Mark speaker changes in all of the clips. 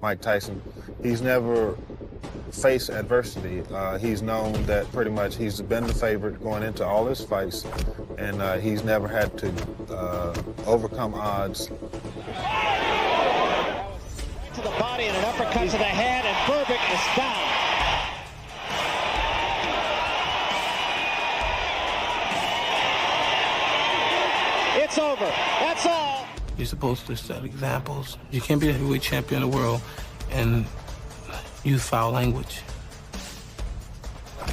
Speaker 1: Mike Tyson, he's never faced adversity. He's known that pretty much he's been the favorite going into all his fights, and he's never had to overcome odds.
Speaker 2: To the body and an uppercut to the head, and Berbick is down. It's over. That's all.
Speaker 3: You're supposed to set examples. You can't be the heavyweight champion of the world and use foul language.
Speaker 4: As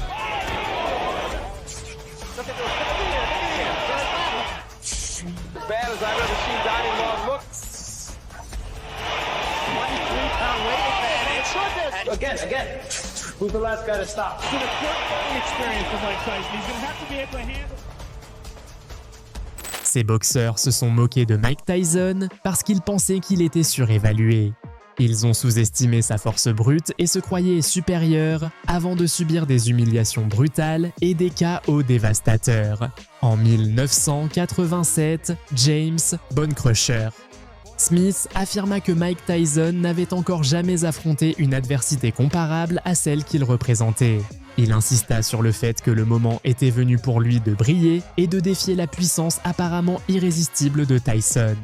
Speaker 4: bad as I've ever seen Donnie Long look. 23-pound weight advantage. Again. Who's the last guy to stop?
Speaker 5: It's been a great experience for Mike Tyson. He's going to have to be able to handle.
Speaker 6: Ces boxeurs se sont moqués de Mike Tyson parce qu'ils pensaient qu'il était surévalué. Ils ont sous-estimé sa force brute et se croyaient supérieurs avant de subir des humiliations brutales et des KO dévastateurs. En 1987, James Bonecrusher. Smith affirma que Mike Tyson n'avait encore jamais affronté une adversité comparable à celle qu'il représentait. Il insista sur le fait que le moment était venu pour lui de briller et de défier la puissance apparemment irrésistible de Tyson.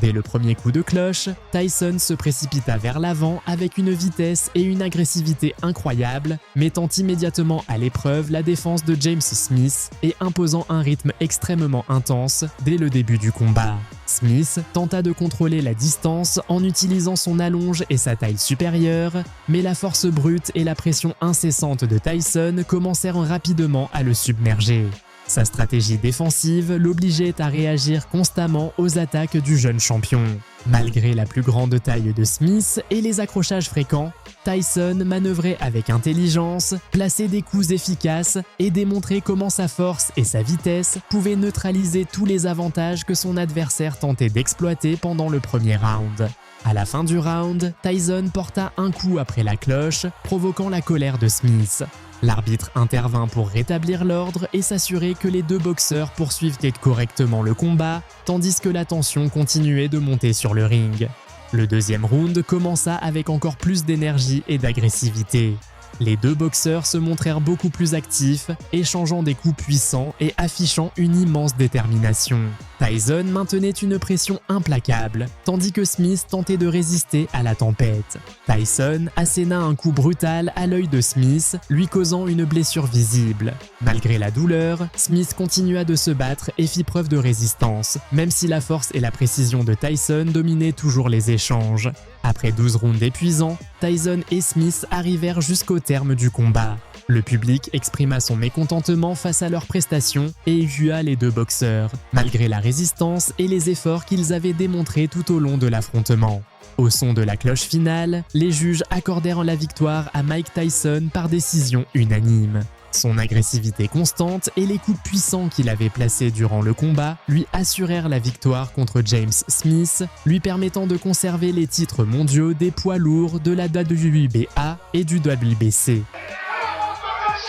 Speaker 6: Dès le premier coup de cloche, Tyson se précipita vers l'avant avec une vitesse et une agressivité incroyables, mettant immédiatement à l'épreuve la défense de James Smith et imposant un rythme extrêmement intense dès le début du combat. Smith tenta de contrôler la distance en utilisant son allonge et sa taille supérieure, mais la force brute et la pression incessante de Tyson commencèrent rapidement à le submerger. Sa stratégie défensive l'obligeait à réagir constamment aux attaques du jeune champion. Malgré la plus grande taille de Smith et les accrochages fréquents, Tyson manœuvrait avec intelligence, plaçait des coups efficaces et démontrait comment sa force et sa vitesse pouvaient neutraliser tous les avantages que son adversaire tentait d'exploiter pendant le premier round. À la fin du round, Tyson porta un coup après la cloche, provoquant la colère de Smith. L'arbitre intervint pour rétablir l'ordre et s'assurer que les deux boxeurs poursuivaient correctement le combat, tandis que la tension continuait de monter sur le ring. Le deuxième round commença avec encore plus d'énergie et d'agressivité. Les deux boxeurs se montrèrent beaucoup plus actifs, échangeant des coups puissants et affichant une immense détermination. Tyson maintenait une pression implacable, tandis que Smith tentait de résister à la tempête. Tyson asséna un coup brutal à l'œil de Smith, lui causant une blessure visible. Malgré la douleur, Smith continua de se battre et fit preuve de résistance, même si la force et la précision de Tyson dominaient toujours les échanges. Après 12 rounds épuisants, Tyson et Smith arrivèrent jusqu'au terme du combat. Le public exprima son mécontentement face à leurs prestations et évua les deux boxeurs, malgré la résistance et les efforts qu'ils avaient démontrés tout au long de l'affrontement. Au son de la cloche finale, les juges accordèrent la victoire à Mike Tyson par décision unanime. Son agressivité constante et les coups puissants qu'il avait placés durant le combat lui assurèrent la victoire contre James Smith, lui permettant de conserver les titres mondiaux des poids lourds de la WBA et du WBC.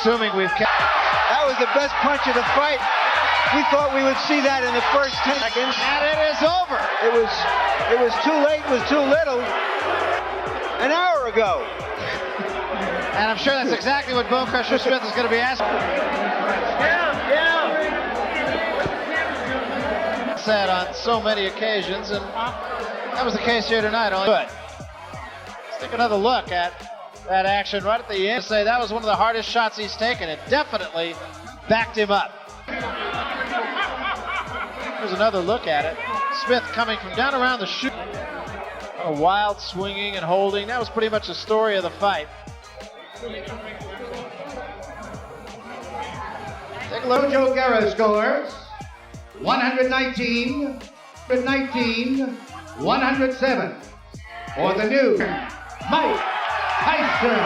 Speaker 2: That was the best punch of the fight. We thought we would see that in the first 10 seconds, and it is over. It was too late, it was too little. An hour ago. And I'm sure that's exactly what Bonecrusher Smith is going to be asking. Yeah. Said on so many occasions, and that was the case here tonight. Only good. Let's take another look at that action right at the end. Say that was one of the hardest shots he's taken. It definitely backed him up. Here's another look at it. Smith coming from down around the shoot. A wild swinging and holding. That was pretty much the story of the fight. Take a look.
Speaker 7: Joe Guerra scores 119, 107 for the new Mike Tyson.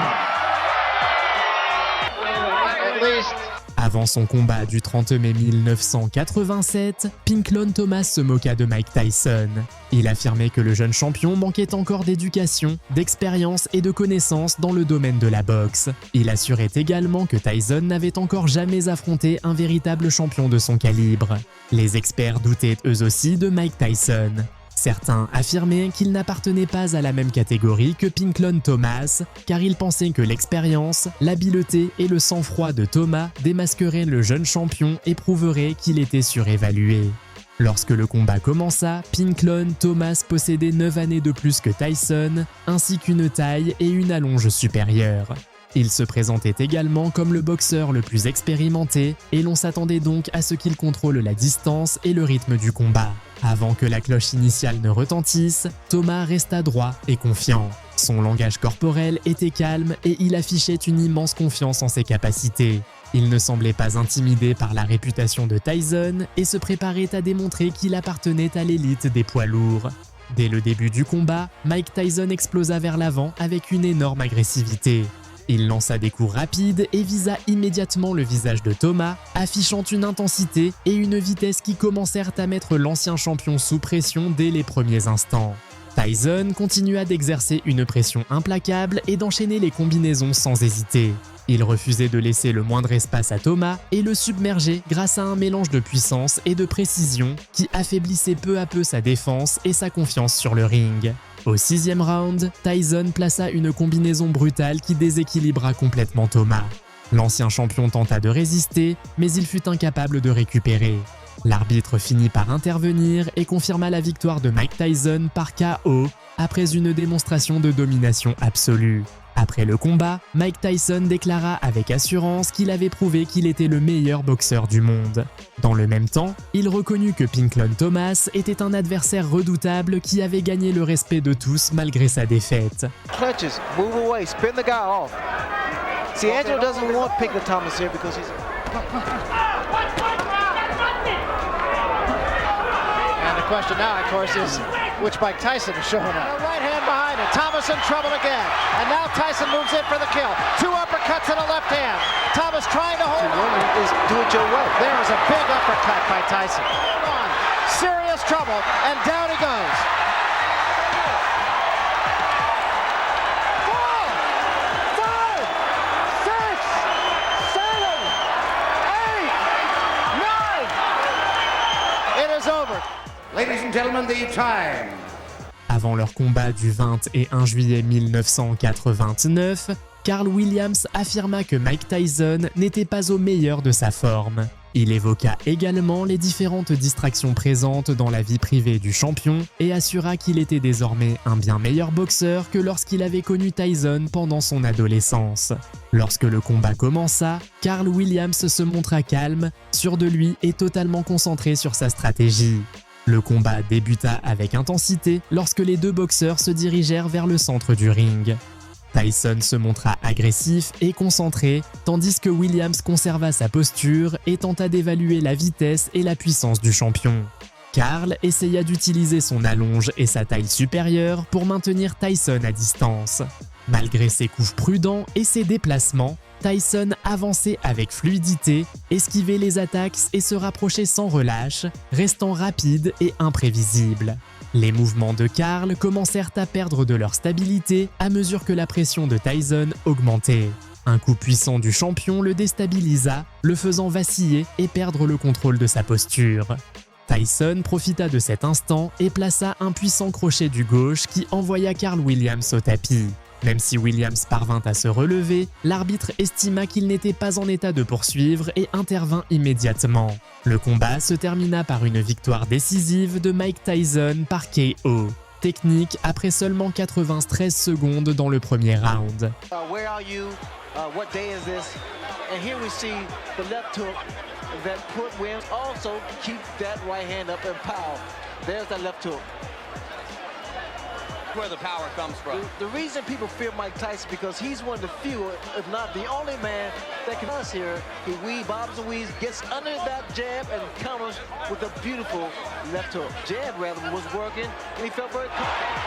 Speaker 2: At least.
Speaker 6: Avant son combat du 30 mai 1987, Pinklon Thomas se moqua de Mike Tyson. Il affirmait que le jeune champion manquait encore d'éducation, d'expérience et de connaissances dans le domaine de la boxe. Il assurait également que Tyson n'avait encore jamais affronté un véritable champion de son calibre. Les experts doutaient eux aussi de Mike Tyson. Certains affirmaient qu'il n'appartenait pas à la même catégorie que Pinklon Thomas, car ils pensaient que l'expérience, l'habileté et le sang-froid de Thomas démasqueraient le jeune champion et prouveraient qu'il était surévalué. Lorsque le combat commença, Pinklon Thomas possédait 9 années de plus que Tyson, ainsi qu'une taille et une allonge supérieure. Il se présentait également comme le boxeur le plus expérimenté et l'on s'attendait donc à ce qu'il contrôle la distance et le rythme du combat. Avant que la cloche initiale ne retentisse, Thomas resta droit et confiant. Son langage corporel était calme et il affichait une immense confiance en ses capacités. Il ne semblait pas intimidé par la réputation de Tyson et se préparait à démontrer qu'il appartenait à l'élite des poids lourds. Dès le début du combat, Mike Tyson explosa vers l'avant avec une énorme agressivité. Il lança des coups rapides et visa immédiatement le visage de Thomas, affichant une intensité et une vitesse qui commencèrent à mettre l'ancien champion sous pression dès les premiers instants. Tyson continua d'exercer une pression implacable et d'enchaîner les combinaisons sans hésiter. Il refusait de laisser le moindre espace à Thomas et le submergeait grâce à un mélange de puissance et de précision qui affaiblissait peu à peu sa défense et sa confiance sur le ring. Au 6e round, Tyson plaça une combinaison brutale qui déséquilibra complètement Thomas. L'ancien champion tenta de résister, mais il fut incapable de récupérer. L'arbitre finit par intervenir et confirma la victoire de Mike Tyson par KO après une démonstration de domination absolue. Après le combat, Mike Tyson déclara avec assurance qu'il avait prouvé qu'il était le meilleur boxeur du monde. Dans le même temps, il reconnut que Pinklon Thomas était un adversaire redoutable qui avait gagné le respect de tous malgré sa défaite.
Speaker 2: Clutches, move away, spin the guy off. See, Angelo doesn't want Pinklon Thomas here because he's...
Speaker 7: And the question now, of course, is which Mike Tyson is showing up. The right hand behind it. Thomas in trouble again. And now Tyson moves in for the kill. 2 uppercuts and a left hand. Thomas trying to hold on.
Speaker 2: Is do it your way.
Speaker 7: There is a big uppercut by Tyson. Hold on. Serious trouble, and down he goes. 4, 5, 6, 7, 8, 9. It is over. Ladies and gentlemen, the time.
Speaker 6: Avant leur combat du 21 juillet 1989, Carl Williams affirma que Mike Tyson n'était pas au meilleur de sa forme. Il évoqua également les différentes distractions présentes dans la vie privée du champion et assura qu'il était désormais un bien meilleur boxeur que lorsqu'il avait connu Tyson pendant son adolescence. Lorsque le combat commença, Carl Williams se montra calme, sûr de lui et totalement concentré sur sa stratégie. Le combat débuta avec intensité lorsque les deux boxeurs se dirigèrent vers le centre du ring. Tyson se montra agressif et concentré, tandis que Williams conserva sa posture et tenta d'évaluer la vitesse et la puissance du champion. Carl essaya d'utiliser son allonge et sa taille supérieure pour maintenir Tyson à distance. Malgré ses coups prudents et ses déplacements, Tyson avançait avec fluidité, esquivait les attaques et se rapprochait sans relâche, restant rapide et imprévisible. Les mouvements de Carl commencèrent à perdre de leur stabilité à mesure que la pression de Tyson augmentait. Un coup puissant du champion le déstabilisa, le faisant vaciller et perdre le contrôle de sa posture. Tyson profita de cet instant et plaça un puissant crochet du gauche qui envoya Carl Williams au tapis. Même si Williams parvint à se relever, l'arbitre estima qu'il n'était pas en état de poursuivre et intervint immédiatement. Le combat se termina par une victoire décisive de Mike Tyson par KO. Technique après seulement 93 secondes dans le premier round.
Speaker 2: Where are you? What day is this? And here we see the left hook that put Williams also keep that right hand up in power. There's that left hook.
Speaker 4: Where the power comes from.
Speaker 2: The reason people fear Mike Tyson because he's one of the few, if not the only man that can us here. He bobs and weaves, gets under that jab and counters with a beautiful left hook. Jab rather was working and he felt very comfortable.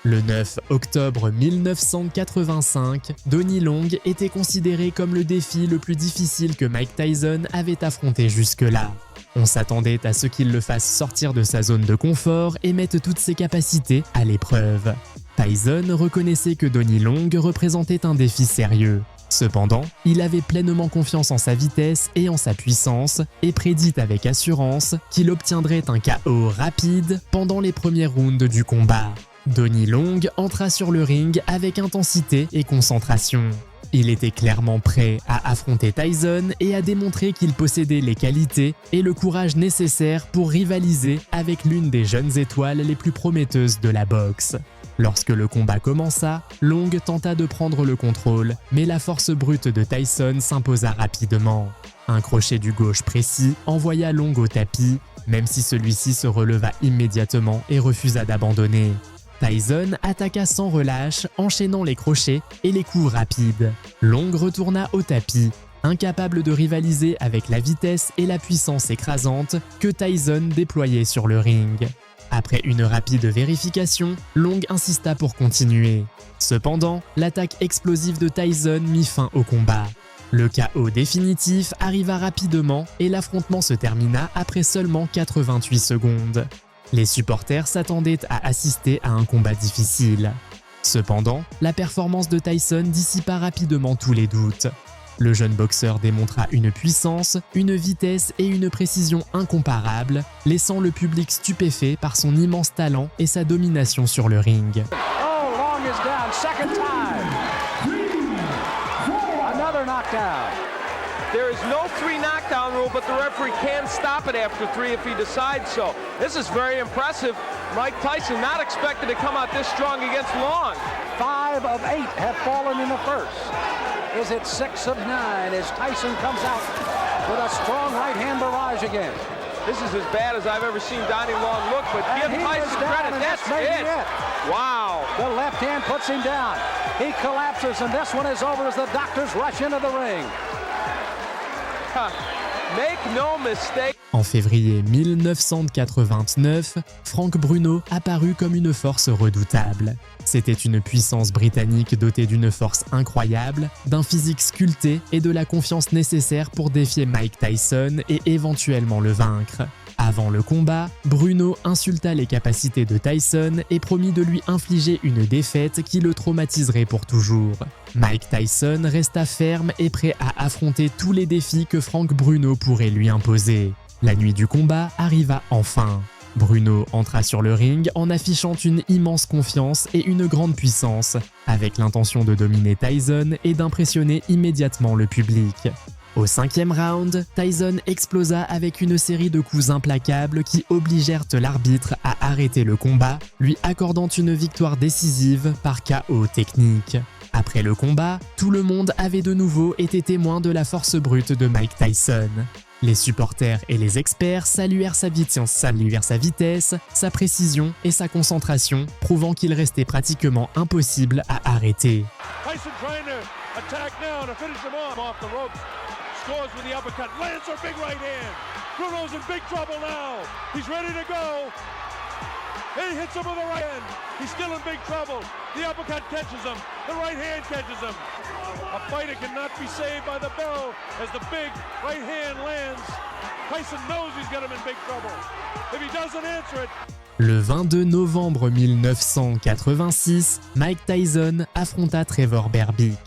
Speaker 6: Le 9 octobre 1985, Donnie Long était considéré comme le défi le plus difficile que Mike Tyson avait affronté jusque-là. On s'attendait à ce qu'il le fasse sortir de sa zone de confort et mette toutes ses capacités à l'épreuve. Tyson reconnaissait que Donnie Long représentait un défi sérieux. Cependant, il avait pleinement confiance en sa vitesse et en sa puissance et prédit avec assurance qu'il obtiendrait un KO rapide pendant les premiers rounds du combat. Donnie Long entra sur le ring avec intensité et concentration. Il était clairement prêt à affronter Tyson et à démontrer qu'il possédait les qualités et le courage nécessaires pour rivaliser avec l'une des jeunes étoiles les plus prometteuses de la boxe. Lorsque le combat commença, Long tenta de prendre le contrôle, mais la force brute de Tyson s'imposa rapidement. Un crochet du gauche précis envoya Long au tapis, même si celui-ci se releva immédiatement et refusa d'abandonner. Tyson attaqua sans relâche, enchaînant les crochets et les coups rapides. Long retourna au tapis, incapable de rivaliser avec la vitesse et la puissance écrasante que Tyson déployait sur le ring. Après une rapide vérification, Long insista pour continuer. Cependant, l'attaque explosive de Tyson mit fin au combat. Le KO définitif arriva rapidement et l'affrontement se termina après seulement 88 secondes. Les supporters s'attendaient à assister à un combat difficile. Cependant, la performance de Tyson dissipa rapidement tous les doutes. Le jeune boxeur démontra une puissance, une vitesse et une précision incomparables, laissant le public stupéfait par son immense talent et sa domination sur le ring.
Speaker 7: Oh, Long is down, second time. Another knockdown.
Speaker 4: There is no 3 knockdown rule, but the referee can stop it after 3 if he decides so. This is very impressive. Mike Tyson not expected to come out this strong against Long.
Speaker 7: 5 of 8 have fallen in the first. Is it 6 of 9 as Tyson comes out with a strong right-hand barrage again?
Speaker 4: This is as bad as I've ever seen Donnie Long look, but give Tyson credit, that's it. Wow.
Speaker 7: The left hand puts him down. He collapses, and this one is over as the doctors rush into the ring.
Speaker 4: Make no mistake.
Speaker 6: En février 1989, Frank Bruno apparut comme une force redoutable. C'était une puissance britannique dotée d'une force incroyable, d'un physique sculpté et de la confiance nécessaire pour défier Mike Tyson et éventuellement le vaincre. Avant le combat, Bruno insulta les capacités de Tyson et promit de lui infliger une défaite qui le traumatiserait pour toujours. Mike Tyson resta ferme et prêt à affronter tous les défis que Frank Bruno pourrait lui imposer. La nuit du combat arriva enfin. Bruno entra sur le ring en affichant une immense confiance et une grande puissance, avec l'intention de dominer Tyson et d'impressionner immédiatement le public. Au 5e round, Tyson explosa avec une série de coups implacables qui obligèrent l'arbitre à arrêter le combat, lui accordant une victoire décisive par KO technique. Après le combat, tout le monde avait de nouveau été témoin de la force brute de Mike Tyson. Les supporters et les experts saluèrent sa vitesse, sa précision et sa concentration, prouvant qu'il restait pratiquement impossible à arrêter.
Speaker 5: Tyson trying to attack now to finish him off the ropes. Scores with the uppercut, lands a big right hand. Bruno's in big trouble now. He's ready to go. He hits him with the right hand. He's still in big trouble. The uppercut catches him. The right hand catches him. A fighter cannot be saved by the bell as the big right hand lands. Tyson knows he's got him in big trouble. If he doesn't answer it.
Speaker 6: Le 22 novembre 1986, Mike Tyson affronta Trevor Berbick.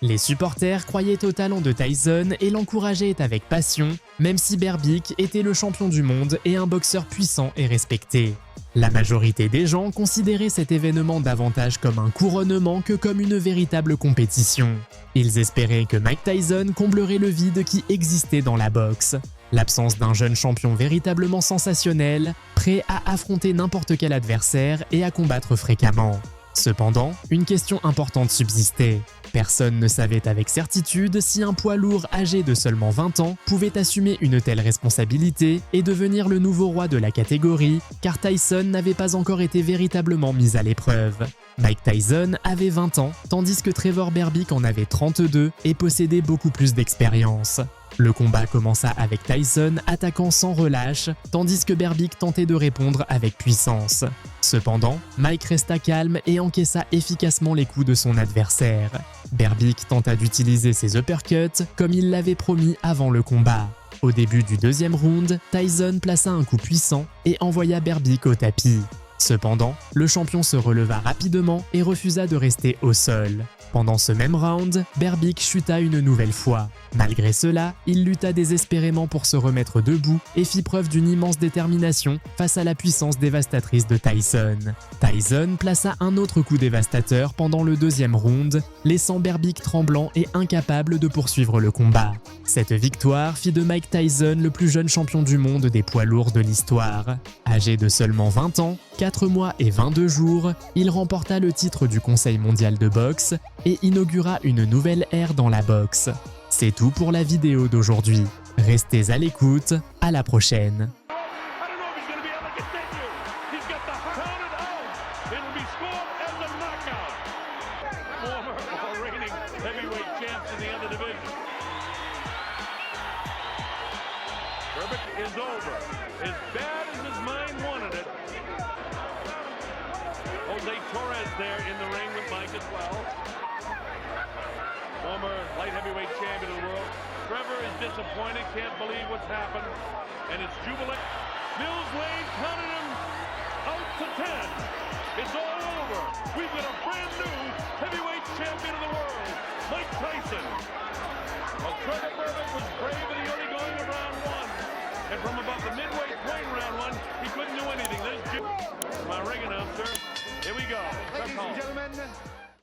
Speaker 6: Les supporters croyaient au talent de Tyson et l'encourageaient avec passion, même si Berbick était le champion du monde et un boxeur puissant et respecté. La majorité des gens considéraient cet événement davantage comme un couronnement que comme une véritable compétition. Ils espéraient que Mike Tyson comblerait le vide qui existait dans la boxe. L'absence d'un jeune champion véritablement sensationnel, prêt à affronter n'importe quel adversaire et à combattre fréquemment. Cependant, une question importante subsistait. Personne ne savait avec certitude si un poids lourd âgé de seulement 20 ans pouvait assumer une telle responsabilité et devenir le nouveau roi de la catégorie, car Tyson n'avait pas encore été véritablement mis à l'épreuve. Mike Tyson avait 20 ans, tandis que Trevor Berbick en avait 32 et possédait beaucoup plus d'expérience. Le combat commença avec Tyson attaquant sans relâche, tandis que Berbick tentait de répondre avec puissance. Cependant, Mike resta calme et encaissa efficacement les coups de son adversaire. Berbick tenta d'utiliser ses uppercuts comme il l'avait promis avant le combat. Au début du deuxième round, Tyson plaça un coup puissant et envoya Berbick au tapis. Cependant, le champion se releva rapidement et refusa de rester au sol. Pendant ce même round, Berbick chuta une nouvelle fois. Malgré cela, il lutta désespérément pour se remettre debout et fit preuve d'une immense détermination face à la puissance dévastatrice de Tyson. Tyson plaça un autre coup dévastateur pendant le deuxième round, laissant Berbick tremblant et incapable de poursuivre le combat. Cette victoire fit de Mike Tyson le plus jeune champion du monde des poids lourds de l'histoire. Âgé de seulement 20 ans, 4 mois et 22 jours, il remporta le titre du Conseil mondial de boxe et inaugura une nouvelle ère dans la boxe. C'est tout pour la vidéo d'aujourd'hui. Restez à l'écoute, à la prochaine.
Speaker 5: Former light heavyweight champion of the world. Trevor is disappointed, can't believe what's happened, and it's jubilant. Mills Lane counted him out to 10. It's all over. We've got a brand new heavyweight champion of the world, Mike Tyson. Well, Trevor Berbick was brave and he only going to round one. And from about the midway point in round one, he couldn't do anything. There's my ring announcer. Here we go.
Speaker 2: Ladies and gentlemen,